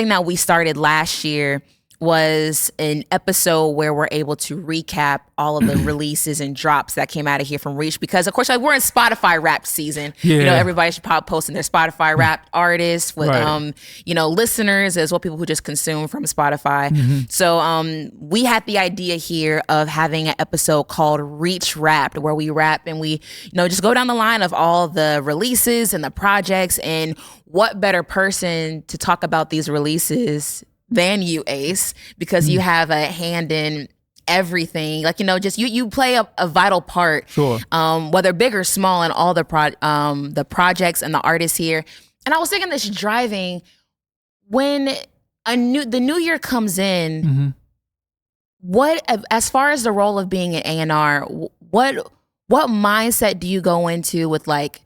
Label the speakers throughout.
Speaker 1: thing that we started last year was an episode where we're able to recap all of the releases and drops that came out of here from Reach, because of course, like, we're in Spotify Wrapped season.
Speaker 2: Yeah.
Speaker 1: You know, everybody should probably post in their Spotify Wrapped artists with
Speaker 2: Right.
Speaker 1: you know, listeners as well, people who just consume from Spotify. So we had the idea here of having an episode called Reach Wrapped, where we rap and we, you know, just go down the line of all the releases and the projects, and what better person to talk about these releases than you, Ace, because you have a hand in everything. Like, you know, just you play a vital part,
Speaker 2: Sure.
Speaker 1: Whether big or small, in all the projects and the artists here. And I was thinking this driving, when the new year comes in, what, as far as the role of being an A&R, what mindset do you go into with like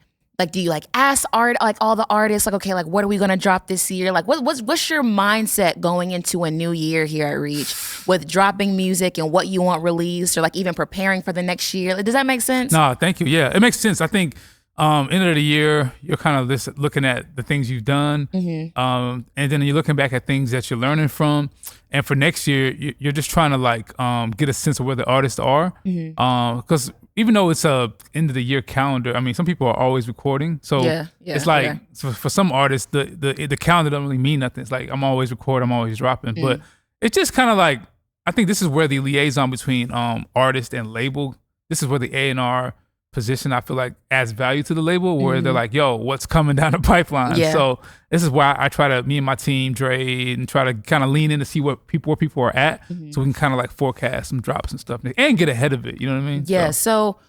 Speaker 1: do you like ask all the artists, like, okay, like, what are we gonna drop this year? Like, what's your mindset going into a new year here at Reach with dropping music and what you want released, or like even preparing for the next year? Like, does that make sense?
Speaker 2: No, thank you. Yeah, it makes sense. I think end of the year, you're kind of looking at the things you've done, and then you're looking back at things that you're learning from. And for next year, you're just trying to like get a sense of where the artists are, because even though it's a end of the year calendar, I mean, some people are always recording, so it's like for some artists, the calendar doesn't really mean nothing. It's like, I'm always recording, I'm always dropping, but it's just kind of like, I think this is where the liaison between artist and label, this is where the A&R position, I feel like, adds value to the label, where they're like, yo, what's coming down the pipeline? So this is why I try to, me and my team, Dre, and try to kind of lean in to see where people are at, so we can kind of like forecast some drops and stuff and get ahead of it. You know what I mean?
Speaker 1: Yeah. So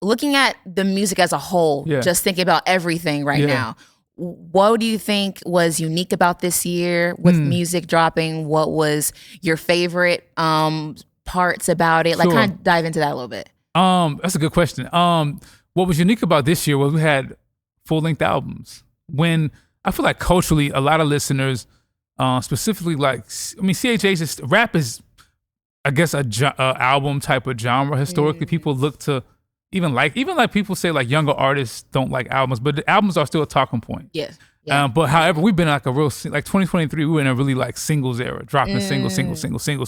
Speaker 1: looking at the music as a whole, just thinking about everything right now, what do you think was unique about this year with music dropping? What was your favorite parts about it? Like, kind of dive into that a little bit.
Speaker 2: That's a good question. What was unique about this year was we had full-length albums. When I feel like culturally, a lot of listeners, specifically like, I mean, CHH rap is, I guess, a album type of genre. Historically, people look to even like people say like younger artists don't like albums, but the albums are still a talking point.
Speaker 1: Yes.
Speaker 2: But however, we've been like a real, like 2023, we were in a really like singles era, dropping singles.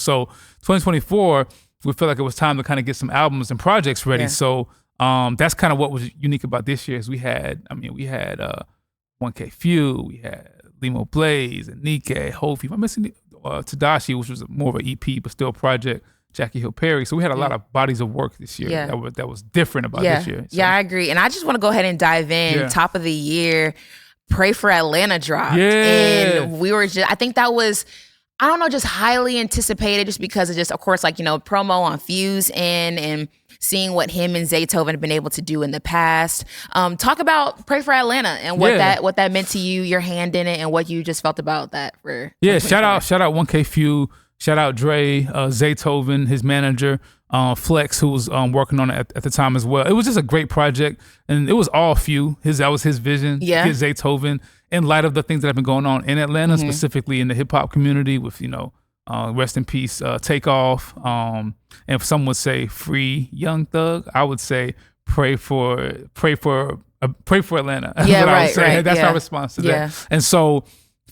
Speaker 2: So 2024. We felt like it was time to kind of get some albums and projects ready. So that's kind of what was unique about this year. Is we had 1K Few, we had Limo Blaze and Nikkei, Hovi. I'm missing Tadashi, which was more of an EP, but still a project. Jackie Hill Perry. So we had a lot of bodies of work this year that was different about this year. So.
Speaker 1: Yeah, I agree. And I just want to go ahead and dive in. Top of the year, Pray for Atlanta dropped. And we were just, I think that was, I don't know, just highly anticipated, just because of just, of course, like, you know, promo on Fuse and seeing what him and Zaytoven have been able to do in the past. Talk about Pray for Atlanta and what that meant to you, your hand in it, and what you just felt about that.
Speaker 2: Shout out 1K Few, shout out Dre, Zaytoven, his manager, Flex, who was working on it at the time as well. It was just a great project, and it was all Few. That was his vision. Get Zaytoven, in light of the things that have been going on in Atlanta, specifically in the hip hop community, with, you know, rest in peace, Takeoff. And if someone would say free Young Thug, I would say pray for Atlanta. That's what I would say. That's my response to that. And so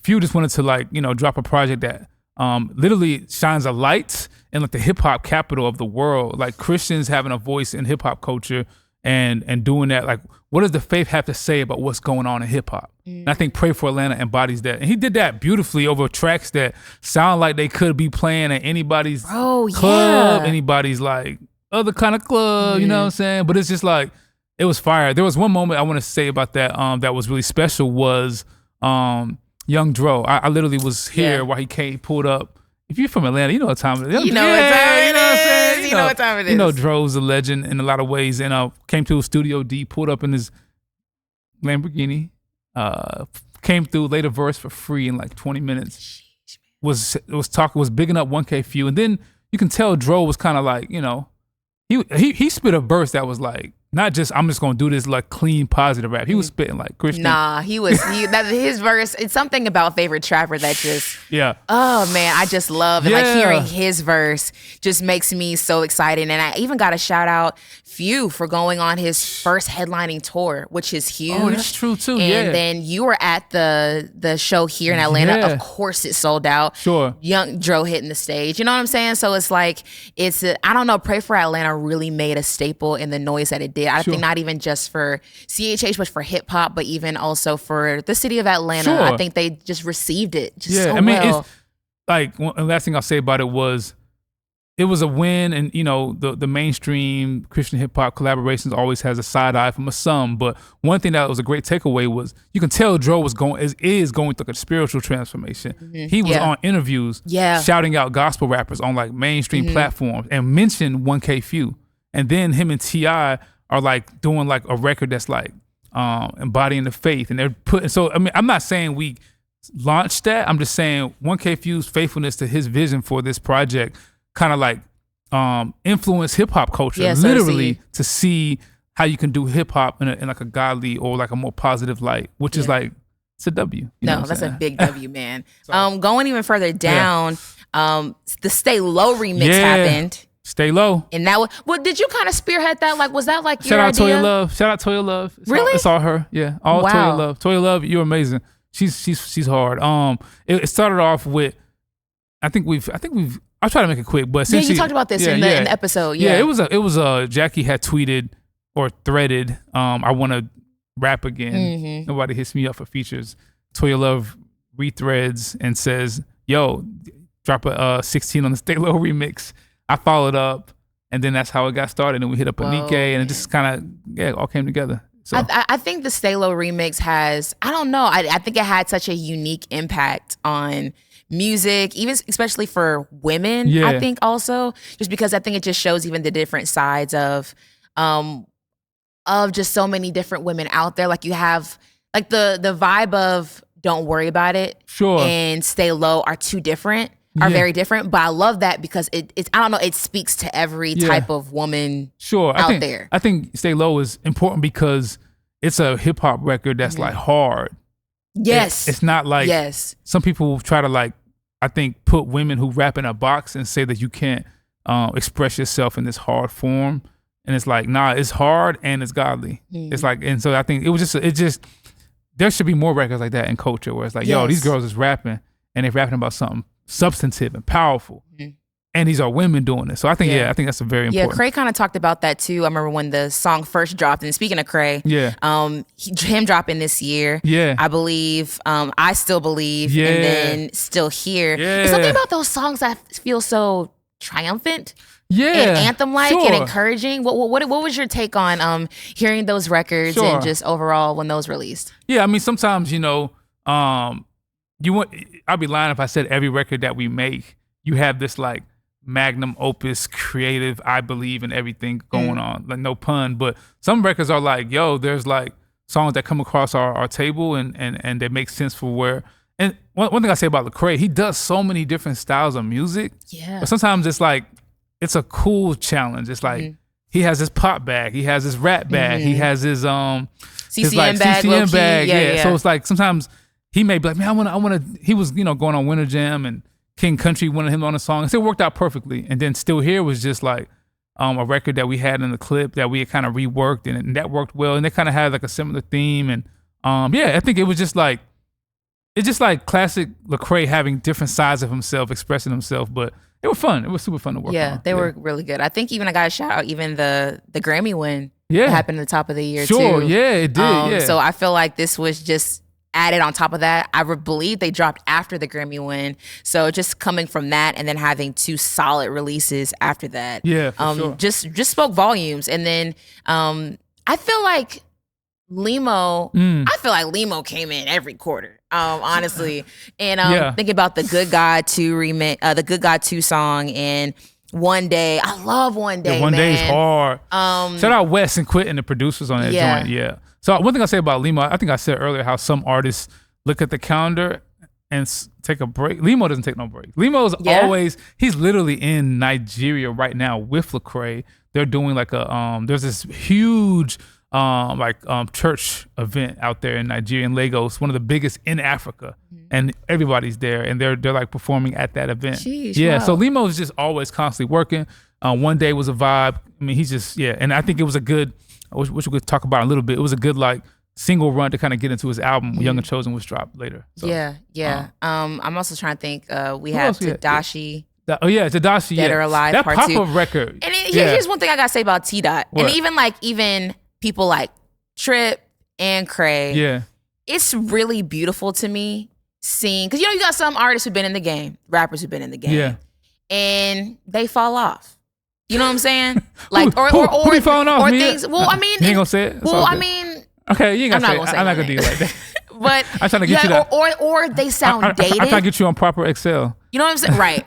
Speaker 2: Few just wanted to, like, you know, drop a project that literally shines a light in like the hip hop capital of the world, like Christians having a voice in hip hop culture and doing that. Like, what does the faith have to say about what's going on in hip hop? And I think Pray for Atlanta embodies that. And he did that beautifully over tracks that sound like they could be playing at anybody's club, anybody's like other kind of club, you know what I'm saying? But it's just like, it was fire. There was one moment I want to say about that that was really special was Young Dro. I literally was here while he pulled up. If you're from Atlanta, you know what time it is.
Speaker 1: You know what time it is. You know what time it is.
Speaker 2: You know Dro's a legend in a lot of ways. And came to a studio D, pulled up in his Lamborghini, came through, laid a verse for free in like 20 minutes. Was bigging up 1K Few. And then you can tell Dro was kind of like, you know, he spit a verse that was like, not just I'm just gonna do this like clean positive rap. He was spitting like Christian.
Speaker 1: Nah, his verse. It's something about Favorite Trapper that just oh man, I just love it. Like hearing his verse just makes me so excited. And I even got a shout out Few for going on his first headlining tour, which is huge.
Speaker 2: Oh, that's true too.
Speaker 1: And then you were at the show here in Atlanta. Of course it sold out.
Speaker 2: Sure.
Speaker 1: Young Dro hitting the stage. You know what I'm saying? So it's like I don't know, Pray for Atlanta really made a staple in the noise that it did. I think not even just for CHH, but for hip hop, but even also for the city of Atlanta. I think they just received it so well.
Speaker 2: It's like the last thing I'll say about it was a win, and you know the mainstream Christian hip hop collaborations always has a side eye from some. But one thing that was a great takeaway was you can tell Dro is going through a spiritual transformation. He was on interviews, shouting out gospel rappers on like mainstream platforms and mentioned 1K Few, and then him and T.I. are like doing like a record that's like embodying the faith, and they're putting. So I mean, I'm not saying we launched that. I'm just saying 1K Few's faithfulness to his vision for this project kind of like influence hip hop culture, literally to see how you can do hip hop in like a godly or like a more positive light, which is like it's a W.
Speaker 1: No, that's a big W, man. Going even further down, the Stay Low remix happened.
Speaker 2: Stay Low,
Speaker 1: and that was. Well, did you kind of spearhead that? Like, was that like
Speaker 2: your
Speaker 1: idea?
Speaker 2: Shout out Toya Love.
Speaker 1: Really?
Speaker 2: It's all her. Yeah, all Toya Love. Toya Love, you're amazing. She's hard. It started off with. I think we've. I'll try to make it quick, but since
Speaker 1: you talked about this in the episode. Yeah,
Speaker 2: it was Jackie had tweeted or threaded. I want to rap again. Nobody hits me up for features. Toya Love rethreads and says, "Yo, drop a 16 on the Stay Low remix." I followed up, and then that's how it got started. And we hit up Anike, and it just kind of all came together. So
Speaker 1: I think the Stay Low remix has. I don't know. I think it had such a unique impact on music, even especially for women. I think also just because I think it just shows even the different sides of just so many different women out there. Like you have like the vibe of Don't Worry About It and Stay Low are very different, but I love that because it's I don't know, it speaks to every type of woman out there.
Speaker 2: I think Stay Low is important because it's a hip hop record that's like hard.
Speaker 1: Yes.
Speaker 2: It's not like some people try to like I think put women who rap in a box and say that you can't express yourself in this hard form. And it's like, nah, it's hard and it's godly. It's like, and so I think it just there should be more records like that in culture where it's like, yo, these girls is rapping and they're rapping about something substantive and powerful. And these are women doing it. So I think, I think that's a very important.
Speaker 1: Yeah, Cray kind of talked about that too. I remember when the song first dropped. And speaking of Cray, him dropping this year, I believe, I Still Believe, and then Still Here. There's something about those songs that feel so triumphant. And anthem-like and encouraging. What was your take on hearing those records and just overall when those released?
Speaker 2: Yeah, I mean, sometimes, I'd be lying if I said every record that we make, you have this like magnum opus creative I believe in everything going on, like no pun, but some records are like, yo, there's like songs that come across our table and they make sense for where. And one thing I say about Lecrae, he does so many different styles of music, but sometimes it's like it's a cool challenge. It's like he has his pop bag, he has his rap bag, he has his
Speaker 1: CCM
Speaker 2: bag, so it's like sometimes he may be like, man, I want to. He was going on Winter Jam and King Country wanted him on a song. It still worked out perfectly. And then Still Here was just like a record that we had in the clip that we had kind of reworked and that worked well. And they kind of had like a similar theme. And I think it was just like, it's just like classic Lecrae having different sides of himself, expressing himself. But it was fun. It was super fun to work on.
Speaker 1: Yeah, they were really good. I think even I got a shout out, even the Grammy win that happened at the top of the year too.
Speaker 2: It did.
Speaker 1: So I feel like this was just added on top of that. I believe they dropped after the Grammy win. So just coming from that and then having two solid releases after that. Just spoke volumes. And then I feel like Limo came in every quarter, honestly. And thinking about the Good God 2 remix, the Good God 2 song and One Day. I love One Day.
Speaker 2: One Day is hard. Shout out Wes and Quit and the producers on that joint. Yeah. So one thing I say about Limo, I think I said earlier how some artists look at the calendar and take a break. Limo doesn't take no break. Limo's always, he's literally in Nigeria right now with Lecrae. They're doing like there's this huge church event out there in Nigeria, in Lagos, one of the biggest in Africa, and everybody's there, and they're like performing at that event.
Speaker 1: Jeez,
Speaker 2: yeah,
Speaker 1: wow.
Speaker 2: so Limo's just always constantly working. One Day was a vibe. I mean, he's just and I think it was a good. I wish we could talk about it a little bit. It was a good like single run to kind of get into his album. Young and Chosen was dropped later. So,
Speaker 1: I'm also trying to think. We have Tadashi.
Speaker 2: Tadashi.
Speaker 1: Dead or Alive
Speaker 2: that
Speaker 1: Part
Speaker 2: pop-up
Speaker 1: 2.
Speaker 2: record.
Speaker 1: And here's one thing I gotta say about T-Dot. And even people like Trip and Cray.
Speaker 2: Yeah.
Speaker 1: It's really beautiful to me seeing, because you got some artists who've been in the game, rappers who've been in the game, and they fall off. You know what I'm saying? Like,
Speaker 2: who they falling off?
Speaker 1: Or things. Well, I mean,
Speaker 2: you ain't gonna say it.
Speaker 1: Well, I mean,
Speaker 2: okay, you ain't gonna say it. I'm not gonna do it like that.
Speaker 1: But
Speaker 2: I'm trying to get you that.
Speaker 1: Or they sound dated.
Speaker 2: I'm trying to get you on proper Excel.
Speaker 1: You know what I'm saying? Right.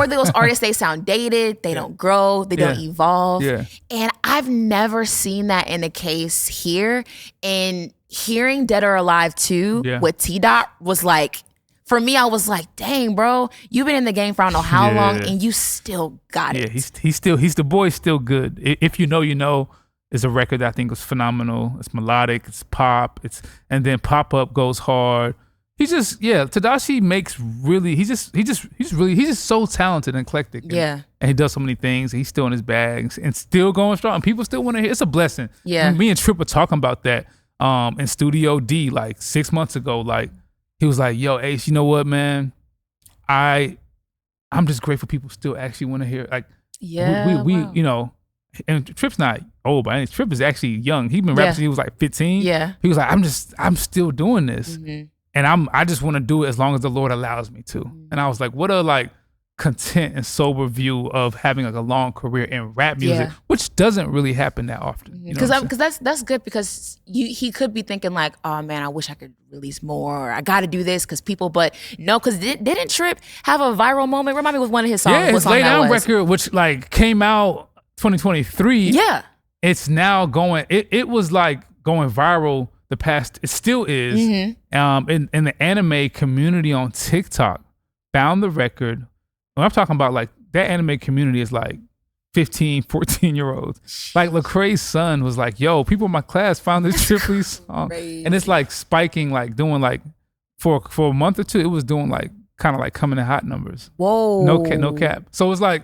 Speaker 1: Those artists, they sound dated. They don't grow. They don't evolve.
Speaker 2: Yeah.
Speaker 1: And I've never seen that in the case here. And hearing Dead or Alive 2 with T-Dot was like, for me, I was like, dang, bro, you've been in the game for I don't know how long, and you still got it.
Speaker 2: Yeah, he's the boy's still good. If you know, you know. Is a record that I think was phenomenal. It's melodic, it's pop, and then Pop Up goes hard. Tadashi makes really, he's just so talented and eclectic. And he does so many things. He's still in his bags and still going strong. And people still want to hear. It's a blessing.
Speaker 1: Yeah.
Speaker 2: Me and Trip were talking about that in Studio D like 6 months ago. Like he was like, "Yo, Ace, you know what, man? I'm just grateful people still actually want to hear. Like, we And Trip's not old, but Trip is actually young. He's been rapping since he was like 15.
Speaker 1: Yeah.
Speaker 2: He was like, I'm still doing this. And I just want to do it as long as the Lord allows me to. And I was like, what a like content and sober view of having like a long career in rap music, which doesn't really happen that often.
Speaker 1: Because that's good, because he could be thinking like, oh man, I wish I could release more, or I got to do this because people. But no, because didn't Trip have a viral moment? Remind me with one of his songs.
Speaker 2: Yeah, his Lay Down record, which like came out 2023.
Speaker 1: Yeah.
Speaker 2: It's now going, it was like going viral the past, it still is. In the anime community on TikTok, found the record. When I'm talking about like, that anime community is like 15, 14-year-olds. Like Lecrae's son was like, yo, people in my class found this Triple song.
Speaker 1: Crazy.
Speaker 2: And it's like spiking, like doing like, for a month or two, it was doing like, kind of like coming in hot numbers.
Speaker 1: Whoa.
Speaker 2: No cap. So it was like,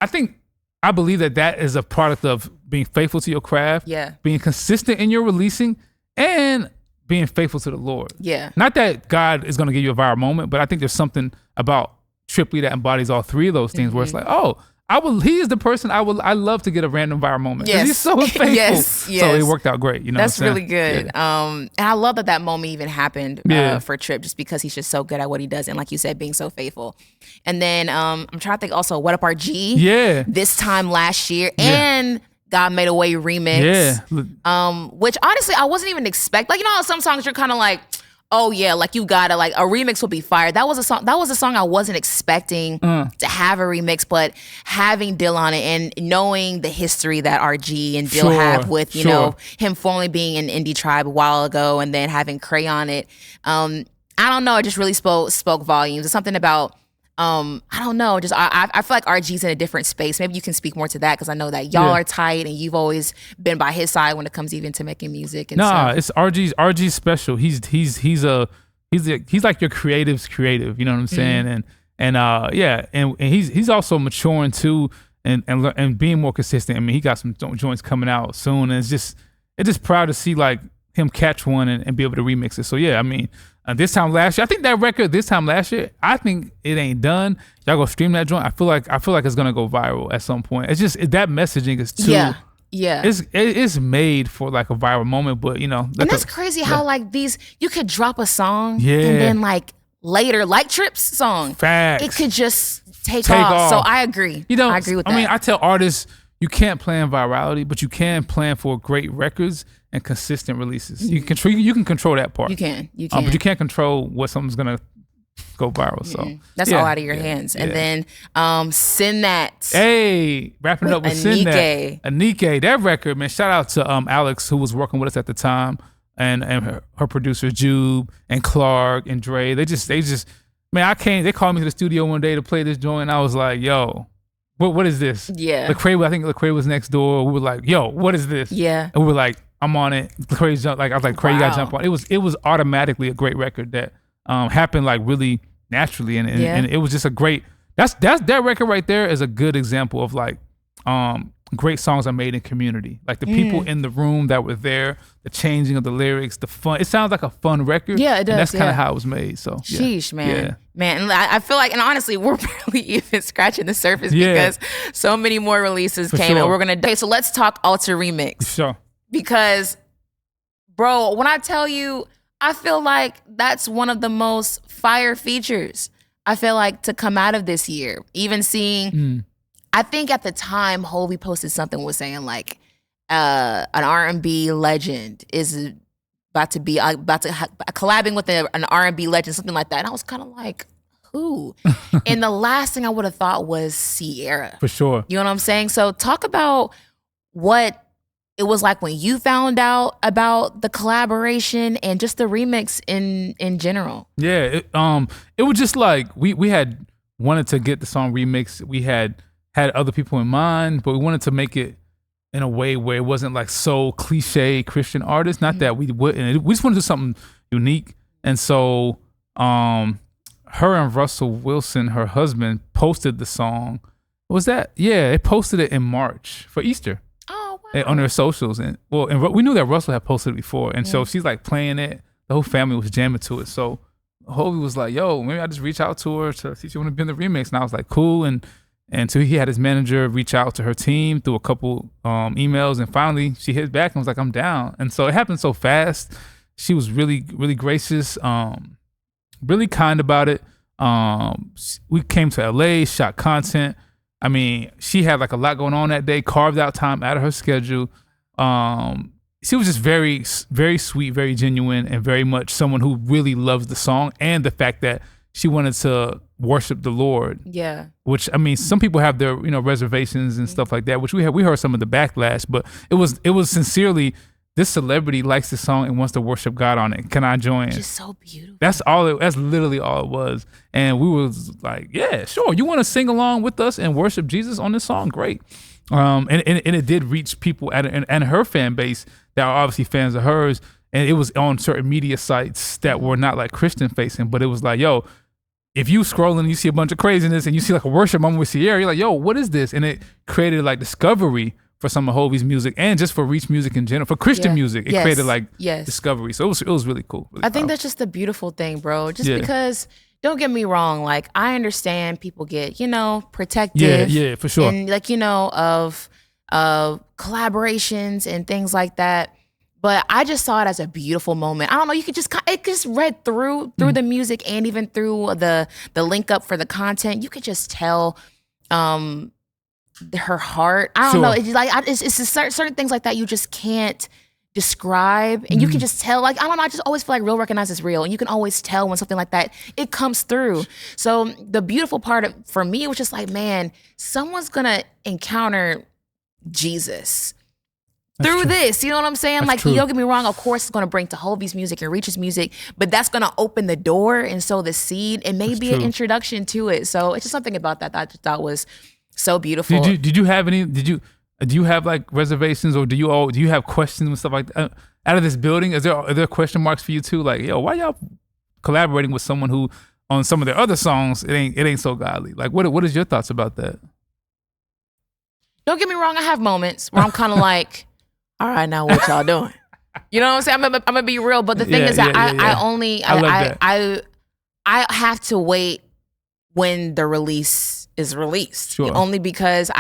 Speaker 2: I believe that is a product of being faithful to your craft, being consistent in your releasing, and being faithful to the Lord.
Speaker 1: Yeah.
Speaker 2: Not that God is going to give you a viral moment, but I think there's something about Tripley that embodies all three of those things, where it's like, he is the person I love to get a random viral moment.
Speaker 1: Yes.
Speaker 2: He's so faithful.
Speaker 1: Yes.
Speaker 2: So it worked out great. You know
Speaker 1: That's
Speaker 2: what I'm
Speaker 1: really good.
Speaker 2: Yeah.
Speaker 1: And I love that moment even happened for Trip, just because he's just so good at what he does. And like you said, being so faithful. And then I'm trying to think also, What Up RG?
Speaker 2: Yeah.
Speaker 1: This time last year. And God Made a Way remix.
Speaker 2: Yeah.
Speaker 1: Which honestly, I wasn't even expecting. Like, you know how some songs you're kind of like, oh yeah, like you gotta, like a remix will be fired. That was a song I wasn't expecting to have a remix, but having Dill on it and knowing the history that RG and Dill have with, you know, him formerly being in Indie Tribe a while ago, and then having Cray on it. I don't know, it just really spoke volumes. It's something about I don't know, just I feel like RG's in a different space. Maybe you can speak more to that, because I know that y'all are tight and you've always been by his side when it comes even to making music and stuff.
Speaker 2: It's RG's special. He's like your creative's creative, you know what I'm saying? And he's also maturing too, and being more consistent. I mean, he got some joints coming out soon, and it's just proud to see like him catch one and be able to remix it. So yeah, I mean, this time last year, I think that record this time last year, I think it ain't done. Y'all go stream that joint. I feel like it's gonna go viral at some point. It's just that messaging is too. Yeah. It's made for like a viral moment, but you know.
Speaker 1: And that's crazy how like you could drop a song and then like later, like Trip's song, it could just take off. So I agree. I agree with that.
Speaker 2: I mean, I tell artists, you can't plan virality, but you can plan for great records and consistent releases. You can control that part.
Speaker 1: You can.
Speaker 2: But you can't control what something's gonna go viral. So
Speaker 1: that's all out of your hands. And then Send That.
Speaker 2: Hey, wrapping it up with Send That. Anike. That record, man. Shout out to Alex, who was working with us at the time. and her producer Jube and Clark and Dre. They just man, they called me to the studio one day to play this joint, and I was like, yo, what is this?
Speaker 1: Yeah.
Speaker 2: Lecrae, I think Lecrae was next door. We were like, yo, what is this?
Speaker 1: Yeah.
Speaker 2: And we were like, I'm on it. Lecrae jumped, like I was like, Lecrae, you gotta jump on. It was automatically a great record that happened like really naturally, and it was just a great. That record right there is a good example of like great songs are made in community. Like the people in the room that were there, the changing of the lyrics, the fun. It sounds like a fun record.
Speaker 1: Yeah, it does.
Speaker 2: And that's kind of how it was made. So
Speaker 1: sheesh, man. Man, and I feel like, and honestly, we're barely even scratching the surface because so many more releases came, and we're gonna. Okay, so let's talk Alter Remix.
Speaker 2: Sure.
Speaker 1: Because, bro, when I tell you, I feel like that's one of the most fire features I feel like to come out of this year. Even seeing, I think at the time, Hovi posted something was saying like, an R&B legend is about to collabing with an R&B legend, something like that. And I was kind of like, who? And the last thing I would have thought was Sierra.
Speaker 2: For sure.
Speaker 1: You know what I'm saying? So talk about what it was like when you found out about the collaboration and just the remix in general.
Speaker 2: Yeah, it was just like we had wanted to get the song remixed. We had other people in mind, but we wanted to make it in a way where it wasn't like so cliche Christian artists. Not that we wouldn't. We just wanted to do something unique. And so her and Russell Wilson, her husband, posted the song. What was that? Yeah, they posted it in March for Easter.
Speaker 1: Oh, wow.
Speaker 2: On their socials. And we knew that Russell had posted it before. And so she's like playing it. The whole family was jamming to it. So Hovi was like, yo, maybe I just reach out to her to see if she want to be in the remix. And I was like, cool. And so he had his manager reach out to her team through a couple emails, and finally she hit back and was like, I'm down. And so it happened so fast. She was really, really gracious, really kind about it. We came to LA, shot content. I mean, she had like a lot going on that day, carved out time out of her schedule. She was just very, very sweet, very genuine, and very much someone who really loves the song and the fact that she wanted to worship the Lord.
Speaker 1: Yeah.
Speaker 2: Which, I mean, some people have their, reservations and stuff like that, which we heard some of the backlash, but it was sincerely, this celebrity likes the song and wants to worship God on it. Can I join?
Speaker 1: It's just so beautiful.
Speaker 2: That's literally all it was. And we was like, yeah, sure. You want to sing along with us and worship Jesus on this song? Great. And it did reach people and her fan base that are obviously fans of hers. And it was on certain media sites that were not like Christian facing, but it was like, yo, if you scrolling and you see a bunch of craziness and you see like a worship moment with Sierra, you're like, yo, what is this? And it created like discovery for some of Hovi's music and just for Reach music in general, for Christian music. It created like discovery. So it was really cool. Really
Speaker 1: I think that's just the beautiful thing, bro. Just because, don't get me wrong, like I understand people get, protective.
Speaker 2: Yeah, for sure.
Speaker 1: And like, of collaborations and things like that. But I just saw it as a beautiful moment. I don't know, it just read through the music and even through the link up for the content. You could just tell her heart. I don't know. It's like it's just certain things like that you just can't describe, and you can just tell. Like I don't know. I just always feel like real recognizes real, and you can always tell when something like that it comes through. So the beautiful part for me was just like, man, someone's gonna encounter Jesus through this, you know what I'm saying? Like, don't get me wrong, of course it's gonna bring to Hovi's music and Reach's music, but that's gonna open the door and sow the seed and maybe an introduction to it. So it's just something about that I just thought was so beautiful.
Speaker 2: Did you have any? Do you have like reservations, or do you have questions and stuff like that out of this building? Are there question marks for you too? Like, yo, why y'all collaborating with someone who on some of their other songs it ain't so godly? Like, what is your thoughts about that?
Speaker 1: Don't get me wrong, I have moments where I'm kind of like, all right, now what y'all doing? You know what I'm saying? I'm gonna be real, but the thing is that I have to wait when the release is released.
Speaker 2: Sure.
Speaker 1: Only because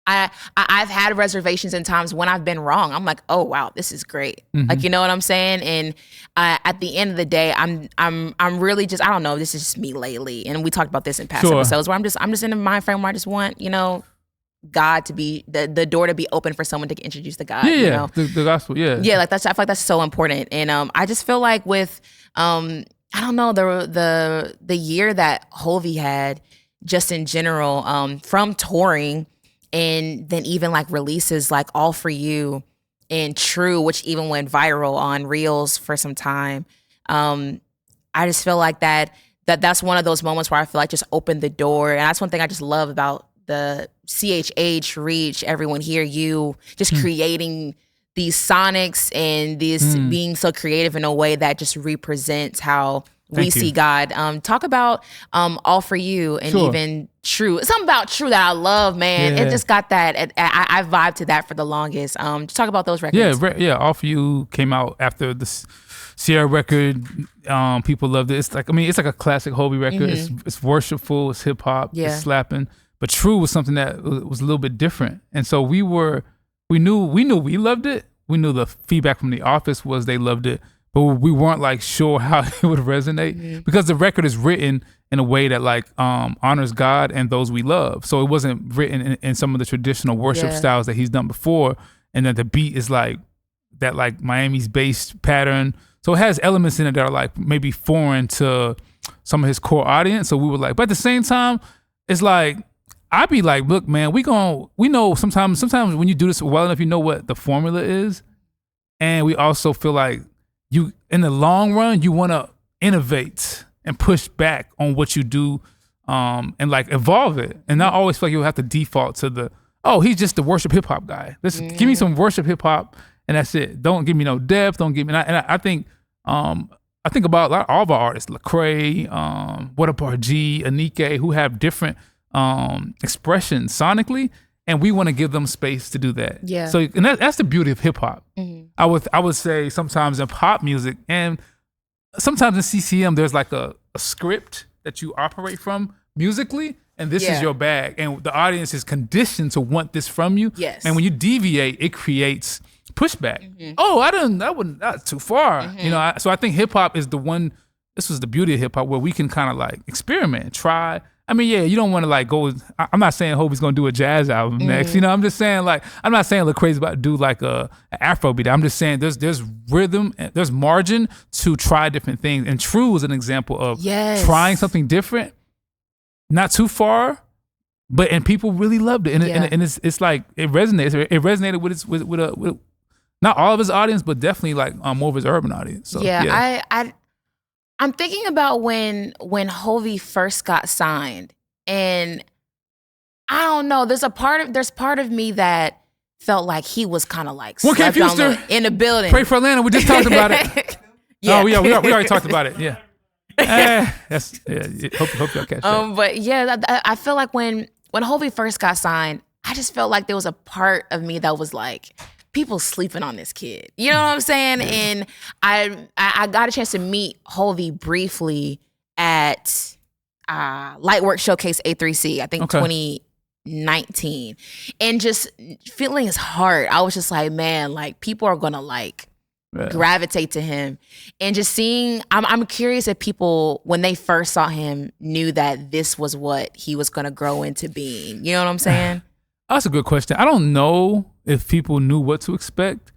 Speaker 1: I've had reservations in times when I've been wrong. I'm like, oh wow, this is great. Like, you know what I'm saying? And at the end of the day, I'm really just, I don't know, this is just me lately. And we talked about this in past episodes where I'm just in a mind frame where I just want, God to be the door to be open for someone to get introduced to God.
Speaker 2: The gospel. Yeah,
Speaker 1: like that's, I feel like that's so important. And I just feel like with I don't know, the year that Hovi had just in general, from touring and then even like releases like All For You and True, which even went viral on Reels for some time. I just feel like that's one of those moments where I feel like just opened the door. And that's one thing I just love about the CHH Reach, Everyone Hear You, just creating these sonics and this being so creative in a way that just represents how we see God. Talk about All For You and even True. Something about True that I love, man. It just got that. I vibed to that for the longest. Just talk about those records.
Speaker 2: Yeah. All For You came out after the Sierra record. People loved it. It's like a classic Hovi record. It's worshipful. It's hip hop. It's slapping. But True was something that was a little bit different. And so we knew we loved it. We knew the feedback from the office was they loved it. But we weren't like sure how it would resonate because the record is written in a way that like honors God and those we love. So it wasn't written in some of the traditional worship styles that he's done before, and that the beat is like that like Miami's based pattern. So it has elements in it that are like maybe foreign to some of his core audience. So we were like, but at the same time, it's like I'd be like, look, man, we know sometimes when you do this well enough, you know what the formula is, and we also feel like you, in the long run, you want to innovate and push back on what you do, and like evolve it, and not always feel like you'll have to default to he's just the worship hip hop guy. Listen, give me some worship hip hop, and that's it. Don't give me no depth. Don't give me. And I think about all of our artists, Lecrae, What Up RG, Anike, who have different expressions sonically. And we want to give them space to do that. Yeah. So, and that's the beauty of hip hop. I would say sometimes in pop music and sometimes in CCM, there's like a script that you operate from musically, and this is your bag, and the audience is conditioned to want this from you. Yes. And when you deviate, it creates pushback. That's too far. So I think hip hop is the one. This was the beauty of hip hop, where we can kind of like experiment, try. I mean, you don't want to like go. I'm not saying Hovi's gonna do a jazz album next. I'm just saying like I'm not saying Lecrae's about to do like an Afro beat. I'm just saying there's rhythm, there's margin to try different things. And True is an example of trying something different, not too far, and people really loved it. And it's like it resonates. It resonated with not all of his audience, but definitely like more of his urban audience. So,
Speaker 1: I'm thinking about when Hovi first got signed, and I don't know. There's part of me that felt like he was kind of like slept on in the building.
Speaker 2: Pray for Atlanta. We just talked about it. We already talked about it. Yeah. Hope y'all catch that.
Speaker 1: But I feel like when Hovi first got signed, I just felt like there was a part of me that was like, people sleeping on this kid. You know what I'm saying? And I got a chance to meet Hovi briefly at Lightwork Showcase A3C, I think 2019. And just feeling his heart, I was just like, man, like people are gonna like gravitate to him. And just seeing, I'm curious if people, when they first saw him, knew that this was what he was gonna grow into being. You know what I'm saying?
Speaker 2: That's a good question. I don't know if people knew what to expect.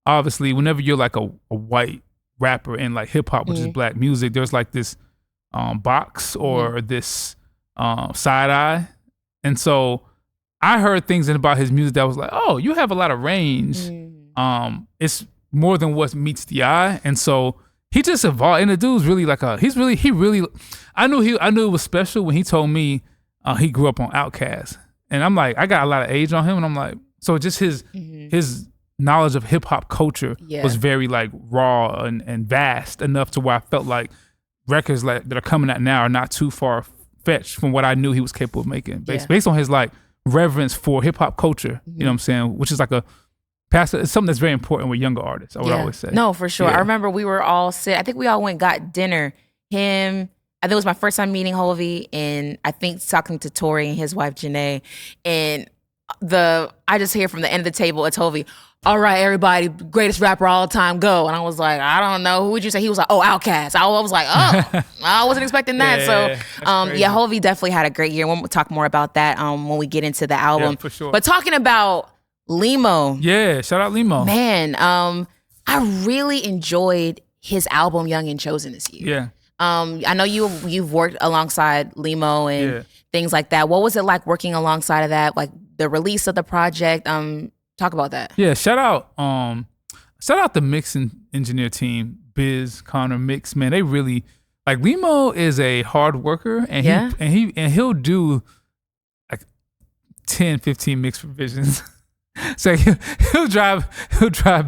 Speaker 2: Obviously, whenever you're like a white rapper in like hip hop, which is black music, there's like this box or this side eye. And so I heard things about his music that was like, oh, you have a lot of range. It's more than what meets the eye. And so he just evolved. And the dude's really like I knew it was special when he told me he grew up on Outkast. And I'm like, I got a lot of age on him, and I'm like, so just his knowledge of hip hop culture was very like raw and vast enough to where I felt like records like that are coming out now are not too far fetched from what I knew he was capable of making, based on his like reverence for hip hop culture. You know what I'm saying? Which is like it's something that's very important with younger artists. I would always say.
Speaker 1: No, for sure. I remember we were all I think we all got dinner. I think it was my first time meeting Hovi, and I think talking to Tori and his wife Janae, and I just hear from the end of the table, it's Hovi. All right, everybody, greatest rapper all time, go. And I was like, I don't know, who would you say? He was like, oh, Outkast. I was like, oh, I wasn't expecting that. Hovi definitely had a great year. We'll talk more about that when we get into the album.
Speaker 2: Yeah, for sure.
Speaker 1: But talking about Limo.
Speaker 2: Yeah, shout out Limo.
Speaker 1: Man, I really enjoyed his album Young and Chosen this year.
Speaker 2: Yeah.
Speaker 1: I know you've worked alongside Limo and things like that. What was it like working alongside of that? Like the release of the project? Talk about that.
Speaker 2: Yeah, shout out the mixing engineer team, Biz, Connor, Mix, man. They really like Limo is a hard worker and he'll do like 10, 15 mix revisions. So he'll drive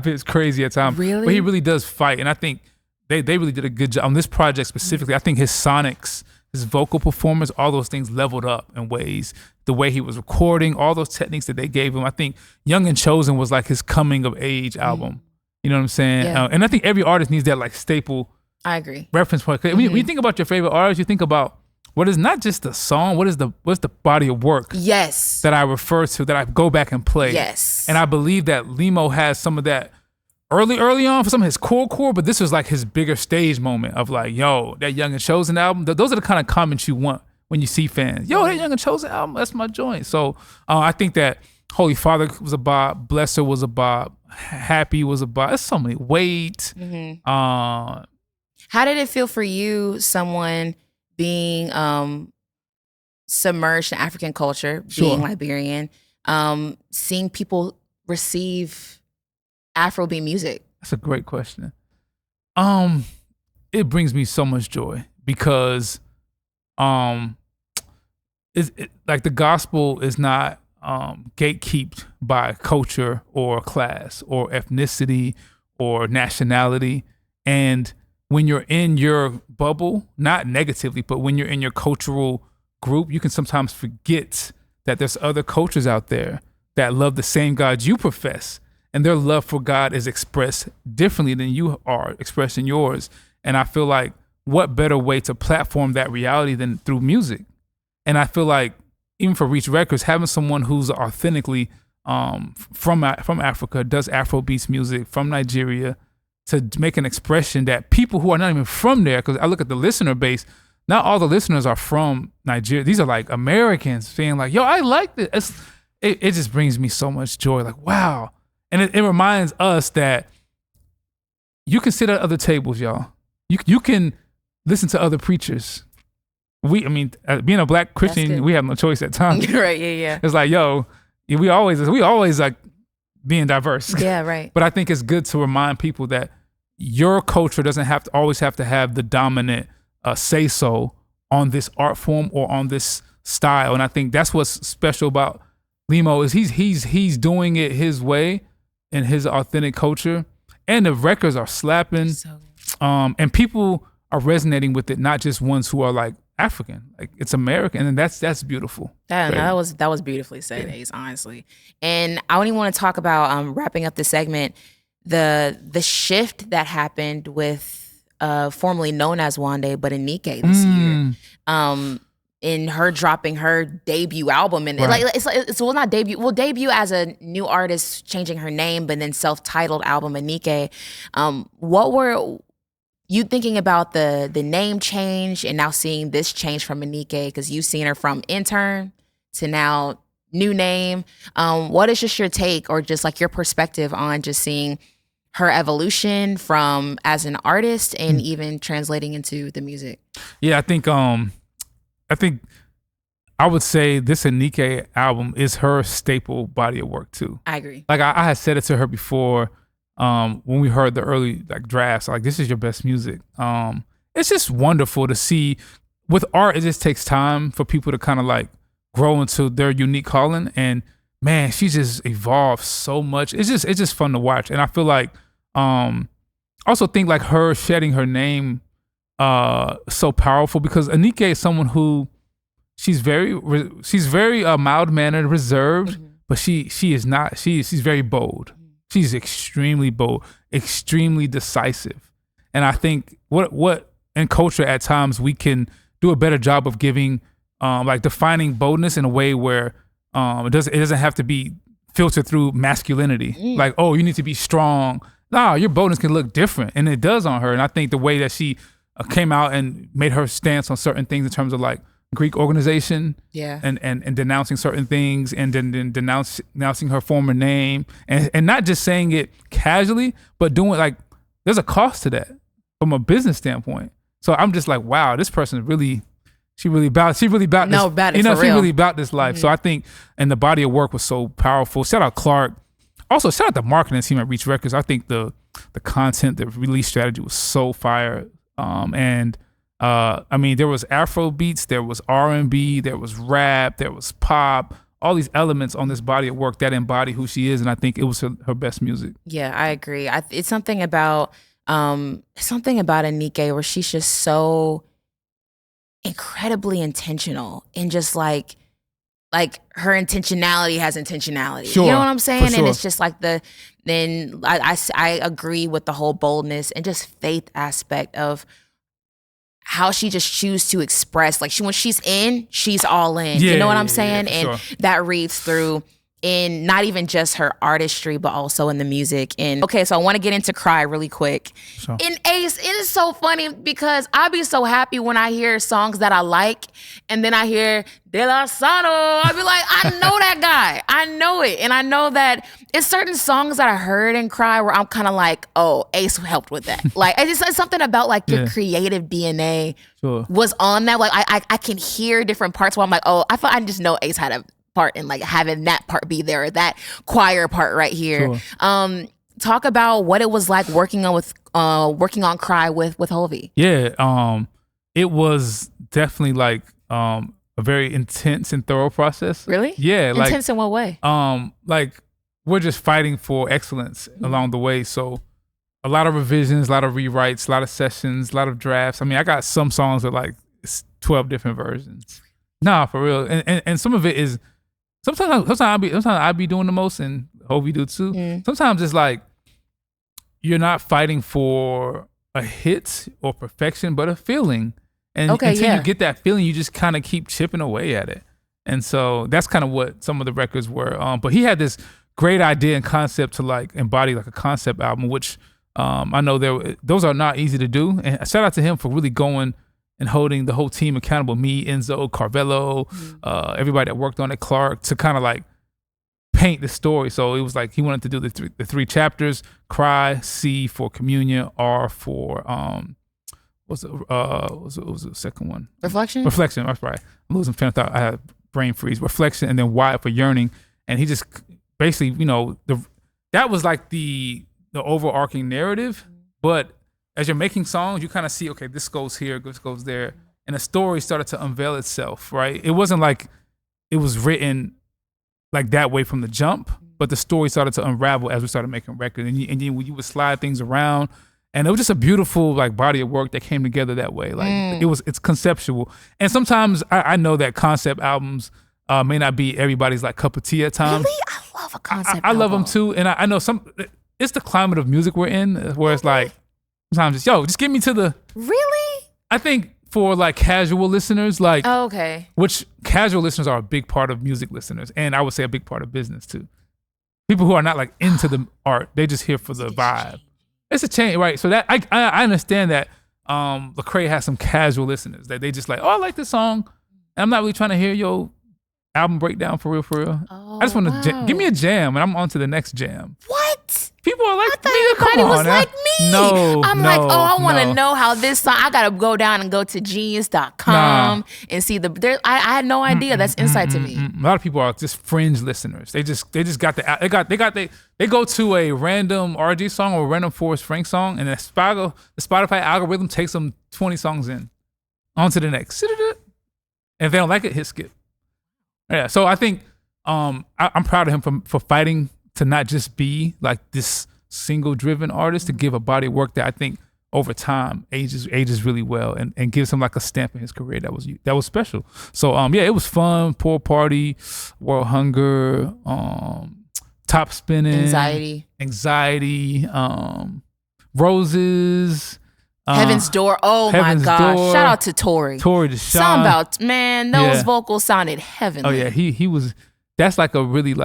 Speaker 2: Biz crazy at times.
Speaker 1: Really?
Speaker 2: But he really does fight. And I think they really did a good job on this project specifically. I think his sonics, his vocal performance, all those things leveled up in ways. The way he was recording, all those techniques that they gave him. I think Young and Chosen was like his coming of age album. You know what I'm saying?
Speaker 1: Yeah.
Speaker 2: And I think every artist needs that like staple
Speaker 1: I agree.
Speaker 2: reference point. When you think about your favorite artist, you think about what is not just the song, what's the body of work
Speaker 1: Yes.
Speaker 2: that I refer to, that I go back and play.
Speaker 1: Yes.
Speaker 2: And I believe that Limo has some of that early on for some of his core, but this was like his bigger stage moment of like, yo, that Young and Chosen album. Those are the kind of comments you want when you see fans. Yo, that Young and Chosen album, that's my joint. So I think that Holy Father was a bop, Blesser was a bop, Happy was a bop. There's so many. Wait.
Speaker 1: How did it feel for you, someone being submerged in African culture, being Liberian, seeing people receive Afrobeat music?
Speaker 2: That's a great question. It brings me so much joy because like the gospel is not gatekept by culture or class or ethnicity or nationality. And when you're in your bubble, not negatively, but when you're in your cultural group, you can sometimes forget that there's other cultures out there that love the same God you profess, and their love for God is expressed differently than you are expressing yours. And I feel like what better way to platform that reality than through music? And I feel like even for Reach Records, having someone who's authentically from Africa, does Afrobeats music from Nigeria, to make an expression that people who are not even from there, because I look at the listener base, not all the listeners are from Nigeria. These are like Americans saying like, yo, I like this. It just brings me so much joy. Like, wow. And it reminds us that you can sit at other tables, y'all. You can listen to other preachers. Being a Black Christian, we have no choice at times.
Speaker 1: Right, yeah.
Speaker 2: It's like, yo, we always like being diverse.
Speaker 1: Yeah, right.
Speaker 2: But I think it's good to remind people that your culture doesn't always have to have the dominant say so on this art form or on this style. And I think that's what's special about Limo is he's doing it his way in his authentic culture, and the records are slapping, and people are resonating with it. Not just ones who are like African, like it's American, and that's beautiful.
Speaker 1: That was beautifully said, Ace, honestly. And I only want to talk about wrapping up the segment, the shift that happened with formerly known as Wande, but Anike this year. In her dropping her debut album, and it's not debut as a new artist, changing her name, but then self-titled album Anike. What were you thinking about the name change and now seeing this change from Anike, because you've seen her from intern to now new name? What is just your take or just like your perspective on just seeing her evolution from as an artist and even translating into the music?
Speaker 2: Yeah, I think I would say this Anike album is her staple body of work too.
Speaker 1: I agree.
Speaker 2: Like I had said it to her before when we heard the early like drafts, like this is your best music. It's just wonderful to see. With art, it just takes time for people to kind of like grow into their unique calling. And man, she just evolved so much. It's just fun to watch. And I feel like also think like her shedding her name so powerful, because Anike is someone who she's very mild mannered, reserved, but she's very bold. She's extremely bold, extremely decisive. And I think what in culture at times we can do a better job of giving like defining boldness in a way where it doesn't have to be filtered through masculinity. Like, oh, you need to be strong. No, your boldness can look different, and it does on her. And I think the way that she came out and made her stance on certain things in terms of like Greek organization, and denouncing certain things, and then denouncing her former name, and not just saying it casually, but doing like there's a cost to that from a business standpoint. So I'm just like, wow, this person really about this. She really about this life. So I think, and the body of work was so powerful. Shout out Clark. Also, shout out the marketing team at Reach Records. I think the content, the release strategy was so fire. I mean, there was Afro beats, there was R&B, there was rap, there was pop, all these elements on this body of work that embody who she is, and I think it was her best music.
Speaker 1: Yeah, I agree. It's something about Anike where she's just so incredibly intentional and just like her intentionality has intentionality.
Speaker 2: Sure,
Speaker 1: you know what I'm saying?
Speaker 2: sure.
Speaker 1: And it's just like I agree with the whole boldness and just faith aspect of how she just chooses to express. Like when she's in, she's all in.
Speaker 2: Yeah,
Speaker 1: you know what I'm saying?
Speaker 2: Yeah,
Speaker 1: and
Speaker 2: sure.
Speaker 1: that reads through in not even just her artistry, but also in the music. And okay, so I want to get into Cry really quick.
Speaker 2: Sure.
Speaker 1: In Ace, it is so funny because I be so happy when I hear songs that I like, and then I hear De La Sano. I be like, I know that guy. I know it. And I know that it's certain songs that I heard in Cry where I'm kind of like, oh, Ace helped with that. Like, it's something about like your creative DNA was on that. Like, I can hear different parts where I'm like, oh, I just know Ace had a part in like having that part be there, or that choir part right here. Talk about what it was like working on Cry with Hovi.
Speaker 2: Yeah, it was definitely like a very intense and thorough process.
Speaker 1: Really?
Speaker 2: Yeah,
Speaker 1: intense in what way?
Speaker 2: Like we're just fighting for excellence along the way. So a lot of revisions, a lot of rewrites, a lot of sessions, a lot of drafts. I mean, I got some songs with like 12 different versions. Nah, for real. And some of it is sometimes I be doing the most, and Hovi do too. Sometimes it's like you're not fighting for a hit or perfection, but a feeling. And until you get that feeling, you just kind of keep chipping away at it. And so that's kind of what some of the records were. But he had this great idea and concept to like embody like a concept album, which I know those are not easy to do. And shout out to him for really going and holding the whole team accountable, me, Enzo, Carvello, everybody that worked on it, Clark, to kind of like paint the story. So it was like he wanted to do the three chapters: Cry, C for Communion, R for what was the second one?
Speaker 1: Reflection.
Speaker 2: That's right. I'm losing train of thought. I had brain freeze. Reflection, and then Y for Yearning. And he just basically, that was like the overarching narrative, but as you're making songs, you kind of see, okay, this goes here, this goes there. And the story started to unveil itself, right? It wasn't like it was written like that way from the jump, but the story started to unravel as we started making records. And you would slide things around. And it was just a beautiful like body of work that came together that way. Like it's conceptual. And sometimes I know that concept albums may not be everybody's like cup of tea at times.
Speaker 1: Really? I love a concept
Speaker 2: I love them too. And I know it's the climate of music we're in where it's like, sometimes just get me to the.
Speaker 1: Really?
Speaker 2: I think for like casual listeners, like which casual listeners are a big part of music listeners, and I would say a big part of business too. People who are not like into the art, they just here for the vibe. It's a change, right? So that I understand that Lecrae has some casual listeners that they just like, oh, I like this song, and I'm not really trying to hear your album breakdown for real. I just want to give me a jam, and I'm on to the next jam.
Speaker 1: What?
Speaker 2: People are like,
Speaker 1: I thought everybody was like me.
Speaker 2: No,
Speaker 1: like, oh, I want to know how this song. I gotta go down and go to genius.com and see I had no idea. That's insight to me.
Speaker 2: A lot of people are just fringe listeners. They just got they go to a random RG song or a random Forrest Frank song, and the Spotify algorithm takes them 20 songs in, on to the next. And if they don't like it, hit skip. Yeah, so I think I'm proud of him for fighting to not just be like this single driven artist, to give a body of work that I think over time ages really well and gives him like a stamp in his career that was special. So it was fun. Poor Party, World Hunger, Top Spinning, Anxiety, Roses,
Speaker 1: Heaven's Door. Oh
Speaker 2: Heaven's
Speaker 1: my gosh!
Speaker 2: Door.
Speaker 1: Shout out to Tori.
Speaker 2: Tori Deshawn.
Speaker 1: Something about, man, those vocals sounded heavenly.
Speaker 2: Oh yeah, he was. That's like a really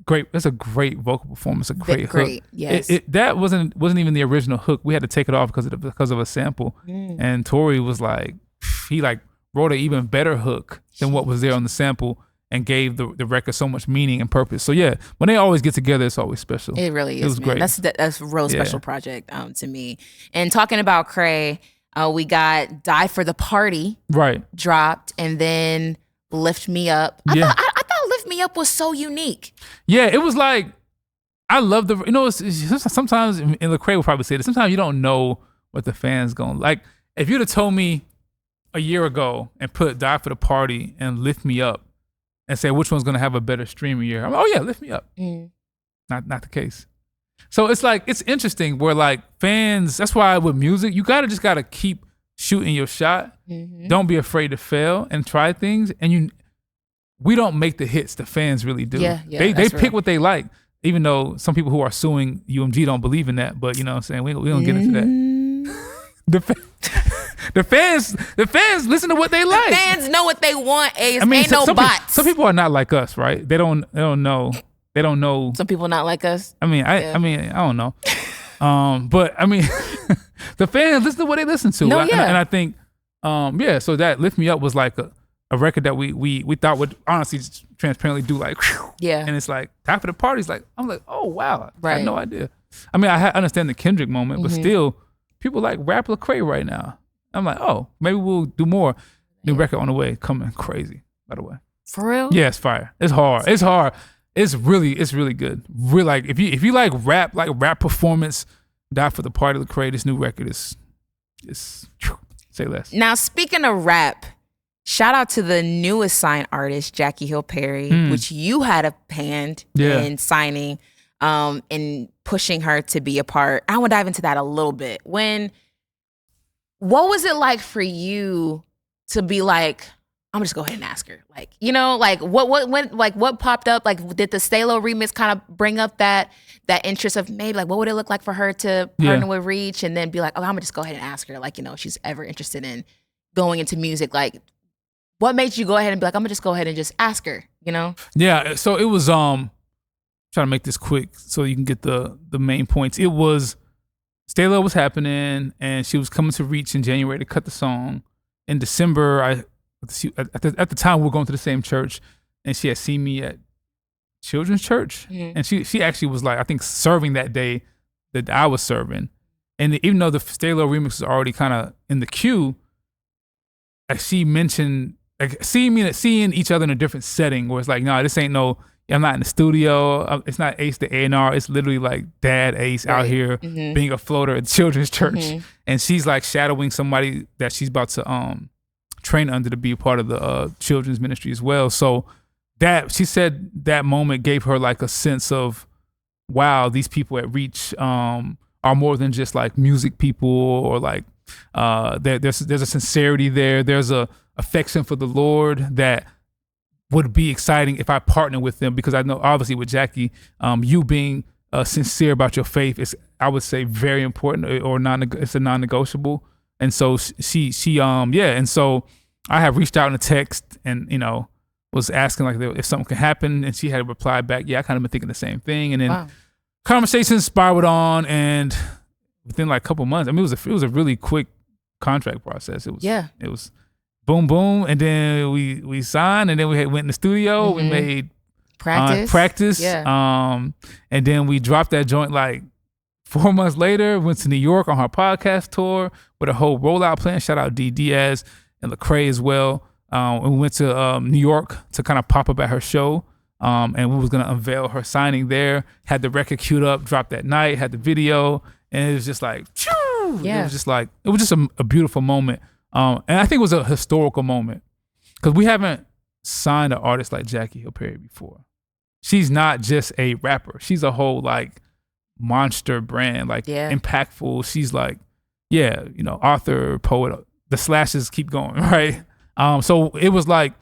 Speaker 2: great. That's a great vocal performance. A great hook.
Speaker 1: Yes.
Speaker 2: That wasn't even the original hook. We had to take it off because of a sample. And Tori was like, he like wrote an even better hook than what was there on the sample, and gave the record so much meaning and purpose. So yeah, when they always get together, it's always special.
Speaker 1: It really is.
Speaker 2: It was great.
Speaker 1: That's a real special project to me. And talking about Cray, we got Die for the Party dropped, and then Lift Me Up. I thought Lift Me Up was so unique.
Speaker 2: Yeah, it was like I love the, you know, sometimes, and Lecrae will probably say this, sometimes you don't know what the fans going, like, if you'd have told me a year ago and put Die for the Party and Lift Me Up and say which one's going to have a better streaming year, I'm like, oh yeah, Lift Me Up. Not the case. So it's like, it's interesting where like fans, that's why with music, you just gotta keep shooting your shot. Don't be afraid to fail and try things. And we don't make the hits, the fans really do. They pick what they like, even though some people who are suing UMG don't believe in that, but you know what I'm saying? We don't get into that. The fans listen to what they like.
Speaker 1: The fans know what they want, Ace.
Speaker 2: I mean,
Speaker 1: ain't no bots.
Speaker 2: Some people are not like us, right? They don't know. They don't know.
Speaker 1: Some people not like us.
Speaker 2: I mean, I don't know. But I mean, the fans listen to what they listen to.
Speaker 1: No, yeah.
Speaker 2: And I think, so that Lift Me Up was like a record that we thought would honestly transparently do like, whew, and it's like, Die for the Party's like, I'm like, oh wow, I had no idea. I mean, I understand the Kendrick moment, but still, people like rap Lecrae right now. I'm like, oh, maybe we'll do more. New record on the way, coming crazy, by the way.
Speaker 1: For real?
Speaker 2: Yeah, it's fire. It's hard. It's hard. It's really good. Really, like if you like rap performance, Die for the Party Lecrae, this new record is say less.
Speaker 1: Now speaking of rap, shout out to the newest signed artist, Jackie Hill Perry, which you had a hand in signing, and pushing her to be a part. I want to dive into that a little bit. What was it like for you to be like, I'm just go ahead and ask her, like, you know, like what popped up? Like, did the Stalo remix kind of bring up that interest of maybe like what would it look like for her to partner with Reach, and then be like, oh, I'm gonna just go ahead and ask her, like, you know, if she's ever interested in going into music. Like, what made you go ahead and be like, I'm gonna just go ahead and just ask her, you know? Yeah.
Speaker 2: So it was trying to make this quick so you can get the main points. It was Stalo was happening, and she was coming to Reach in January to cut the song. In December, at the time we were going to the same church, and she had seen me at children's church, and she actually was like, I think, serving that day that I was serving, and even though the Stalo remix was already kind of in the queue, like she mentioned like seeing each other in a different setting where it's like, no, this ain't no, I'm not in the studio, it's not Ace the A&R, it's literally like Dad Ace out here being a floater at children's church, and she's like shadowing somebody that she's about to train under to be a part of the children's ministry as well. So that, she said that moment gave her like a sense of, wow, these people at Reach are more than just like music people, or like there's a sincerity there, there's a affection for the Lord that would be exciting if I partner with them, because I know obviously with Jackie, you being sincere about your faith is, I would say, very important, or it's a non-negotiable. And so she and so I have reached out in a text and, you know, was asking like if something could happen, and she had replied back, yeah, I kind of been thinking the same thing. And then conversations spiraled on, and within like a couple months, I mean, it was a really quick contract process. It was boom, boom, and then we signed, and then we went in the studio. We made practice, and then we dropped that joint like 4 months later. Went to New York on her podcast tour with a whole rollout plan. Shout out D Diaz and Lecrae as well. And we went to New York to kind of pop up at her show, and we was gonna unveil her signing there. Had the record queued up, dropped that night, had the video, and it was just like, it was just a beautiful moment. And I think it was a historical moment, because we haven't signed an artist like Jackie Hill Perry before. She's not just a rapper. She's a whole like monster brand, like impactful. She's like, author, poet. The slashes keep going, right? So it was like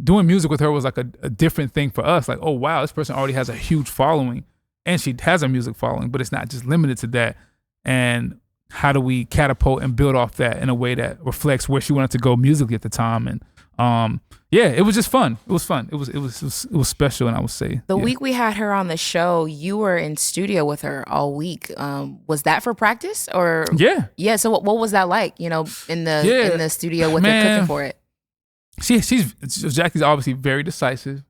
Speaker 2: doing music with her was like a different thing for us. Like, oh wow, this person already has a huge following, and she has a music following, but it's not just limited to that. And how do we catapult and build off that in a way that reflects where she wanted to go musically at the time? And it was just fun. It was fun. It was special, and I would say
Speaker 1: the week we had her on the show, you were in studio with her all week. Was that for practice or? Yeah. So what was that like? You know, in the studio with her cooking for it.
Speaker 2: Jackie's obviously very decisive,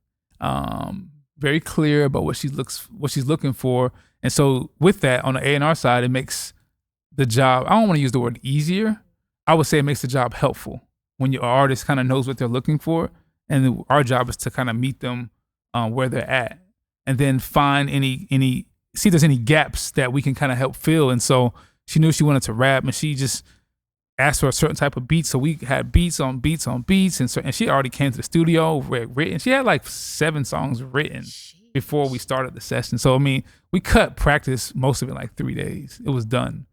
Speaker 2: very clear about what she's looking for, and so with that on the A&R side, it makes the job, I don't want to use the word easier, I would say it makes the job helpful when your artist kind of knows what they're looking for, and our job is to kind of meet them where they're at, and then find any see if there's any gaps that we can kind of help fill. And so she knew she wanted to rap, and she just asked for a certain type of beat. So we had beats on beats on beats, and she already came to the studio written. She had like 7 songs written before we started the session. So I mean, we cut practice most of it in like 3 days. It was done.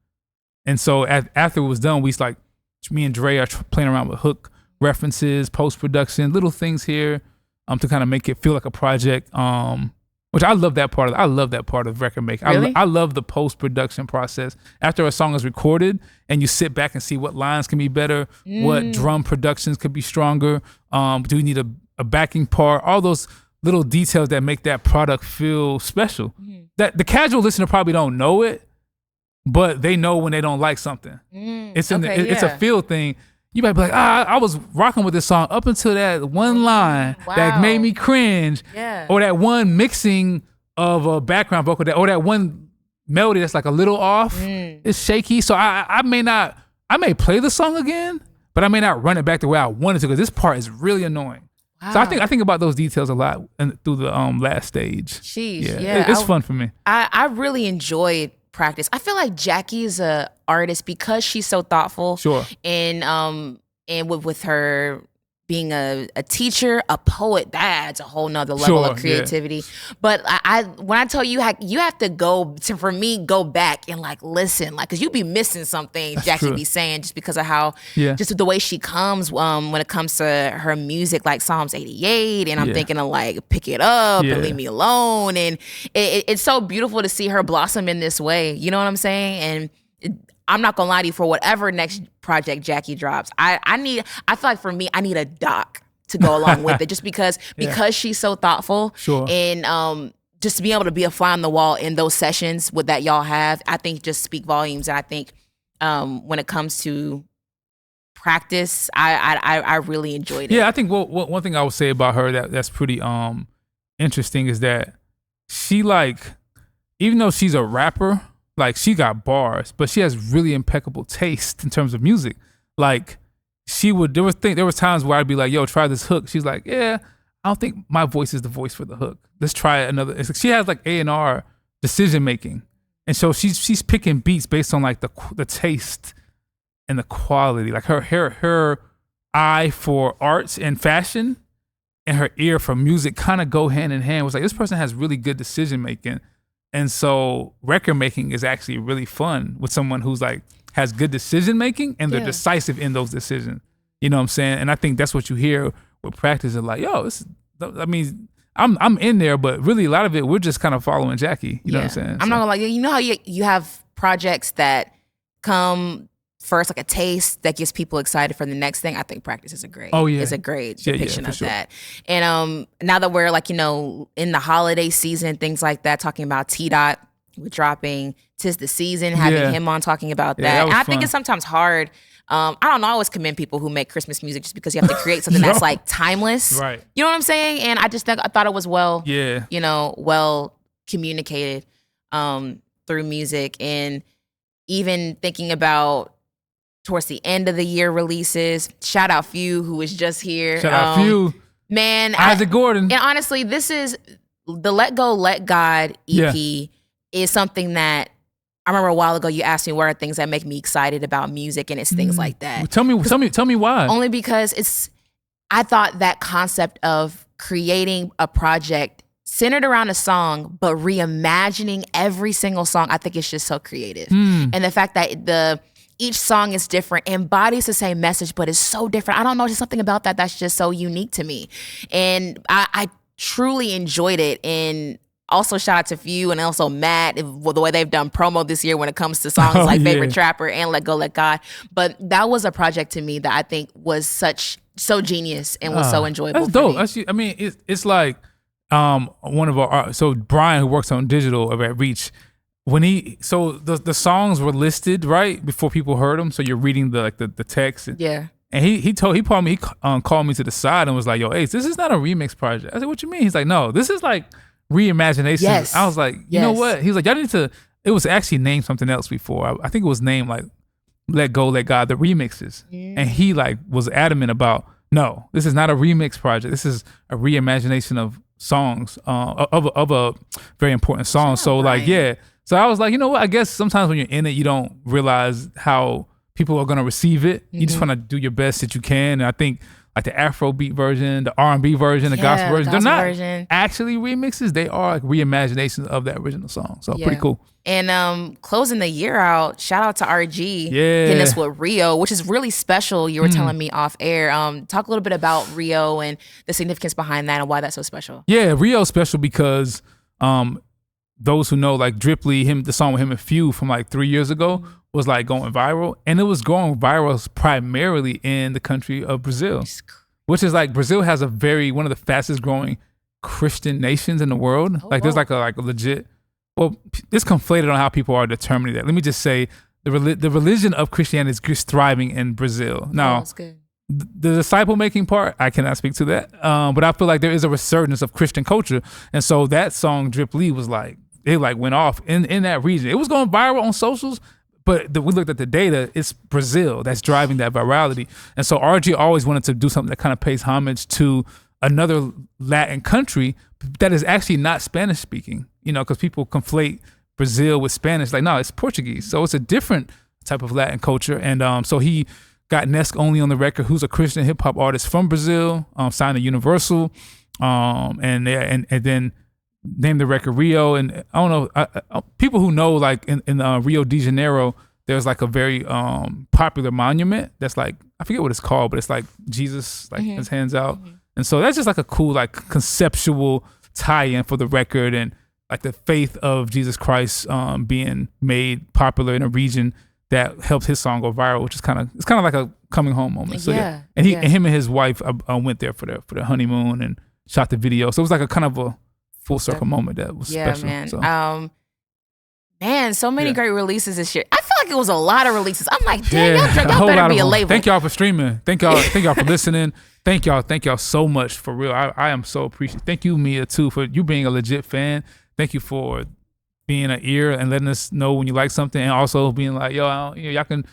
Speaker 2: And so after it was done, we like, me and Dre are playing around with hook references, post-production, little things here to kind of make it feel like a project. Which I love that part of. I love that part of record making.
Speaker 1: Really?
Speaker 2: I love the post-production process. After a song is recorded and you sit back and see what lines can be better, what drum productions could be stronger, do we need a backing part, all those little details that make that product feel special. That the casual listener probably don't know it, but they know when they don't like something. It's it's a feel thing. You might be like, I was rocking with this song up until that one line that made me cringe, or that one mixing of a background vocal, or that one melody that's like a little off. It's shaky. So I may play the song again, but I may not run it back the way I wanted to, because this part is really annoying. Wow. So I think about those details a lot through the last stage.
Speaker 1: Jeez,
Speaker 2: it's fun for me.
Speaker 1: I really enjoyed practice. I feel like Jackie is a artist because she's so thoughtful.
Speaker 2: Sure.
Speaker 1: And with her being a teacher, a poet, that adds a whole nother level of creativity. But when I tell you, you have to go back and like listen, like, cause you be missing something Jackie be saying just because of how, just the way she comes when it comes to her music, like Psalms 88, and I'm thinking of like Pick It Up and Leave Me Alone, and it's so beautiful to see her blossom in this way. You know what I'm saying? And I'm not gonna lie to you, for whatever next project Jackie drops, I feel like for me, I need a doc to go along with it, just because she's so thoughtful.
Speaker 2: Sure.
Speaker 1: And just to be able to be a fly on the wall in those sessions with that y'all have, I think just speak volumes. And I think when it comes to practice, I really enjoyed it.
Speaker 2: Yeah, I think one thing I would say about her that's pretty interesting is that she, like, even though she's a rapper, like, she got bars, but she has really impeccable taste in terms of music. Like, there was times where I'd be like, yo, try this hook. She's like, yeah, I don't think my voice is the voice for the hook. Let's try another. It's like she has like A&R decision making. And so she's picking beats based on like the taste and the quality. Like her eye for arts and fashion and her ear for music kind of go hand in hand. It was like, this person has really good decision making. And so record making is actually really fun with someone who's like has good decision making and they're decisive in those decisions. You know what I'm saying? And I think that's what you hear with practice. Is like, yo, I'm in there, but really a lot of it we're just kind of following Jackie. You know what I'm saying?
Speaker 1: I'm not gonna lie. You know how you have projects that come first, like a taste that gets people excited for the next thing. I think practice is a great depiction of that. And now that we're like, in the holiday season, things like that, talking about T-Dot with dropping "'Tis the Season," having him on talking about that. And I think it's sometimes hard. I don't know, I always commend people who make Christmas music just because you have to create something that's like timeless.
Speaker 2: Right.
Speaker 1: You know what I'm saying? And I just think I thought it was well communicated through music. And even thinking about towards the end of the year releases, shout out Few, who was just here.
Speaker 2: Shout out Few.
Speaker 1: Man.
Speaker 2: Isaac Gordon.
Speaker 1: And honestly, this is the Let Go, Let God EP is something that I remember a while ago you asked me what are things that make me excited about music, and it's things like that.
Speaker 2: Tell me why.
Speaker 1: Only because I thought that concept of creating a project centered around a song, but reimagining every single song, I think it's just so creative. And the fact that each song is different, embodies the same message, but it's so different. I don't know, just something about that that's just so unique to me. And I truly enjoyed it. And also shout out to Few and also Matt, the way they've done promo this year when it comes to songs like Favorite Trapper and Let Go, Let God. But that was a project to me that I think was so genius and was so enjoyable.
Speaker 2: That's dope. I mean, it's like one of our, so Brian, who works on digital at Reach, when the songs were listed right before people heard them, so you're reading the text. And he called me to the side and was like, yo, Ace, this is not a remix project. I said, what you mean? He's like, no, this is like reimagination.
Speaker 1: Yes.
Speaker 2: I was like, you know what? He was like, y'all need to, it was actually named something else before. I think it was named like Let Go, Let God, the remixes. And he like was adamant about, no, this is not a remix project. This is a reimagination of songs of a very important song. So like, yeah. So I was like, you know what? I guess sometimes when you're in it, you don't realize how people are gonna receive it. You just want to do your best that you can. And I think like the Afrobeat version, the R&B version, the gospel version, they're not actually remixes. They are like reimaginations of that original song. So pretty cool.
Speaker 1: And closing the year out, shout out to RG hitting us with Rio, which is really special. You were telling me off air. Talk a little bit about Rio and the significance behind that and why that's so special.
Speaker 2: Yeah, Rio's special because those who know, like Dripley, the song with him and Few from like 3 years ago was like going viral. And it was going viral primarily in the country of Brazil, which is like Brazil has one of the fastest growing Christian nations in the world. There's like a legit, well, it's conflated on how people are determining that. Let me just say the religion of Christianity is just thriving in Brazil. Now,
Speaker 1: that's good.
Speaker 2: The disciple making part, I cannot speak to that. But I feel like there is a resurgence of Christian culture. And so that song Drip Lee was like, it like went off in that region. It was going viral on socials, but we looked at the data, it's Brazil that's driving that virality. And so RG always wanted to do something that kind of pays homage to another Latin country that is actually not Spanish speaking, because people conflate Brazil with Spanish. Like, no, it's Portuguese. So it's a different type of Latin culture. And so he got Nesk Only on the record, who's a Christian hip hop artist from Brazil, signed to Universal, and then named the record Rio. And I don't know, people who know, like in Rio de Janeiro, there's like a very popular monument that's like, I forget what it's called, but it's like Jesus, like his hands out. And so that's just like a cool, like conceptual tie-in for the record, and like the faith of Jesus Christ being made popular in a region that helped his song go viral, which is kind of like a coming home moment. So yeah. And him and his wife went there for the honeymoon and shot the video. So it was like a kind of a full circle moment that was special.
Speaker 1: Man.
Speaker 2: So.
Speaker 1: Man, so many great releases this year. I feel like it was a lot of releases. I'm like, damn, y'all better be a label.
Speaker 2: Thank y'all for streaming. Thank y'all for listening. Thank y'all so much, for real. I am so appreciative. Thank you, Mia, too, for you being a legit fan. Thank you for being an ear and letting us know when you like something, and also being like, y'all can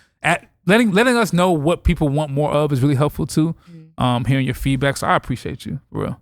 Speaker 2: letting us know what people want more of is really helpful too. Hearing your feedback, so I appreciate you, for real.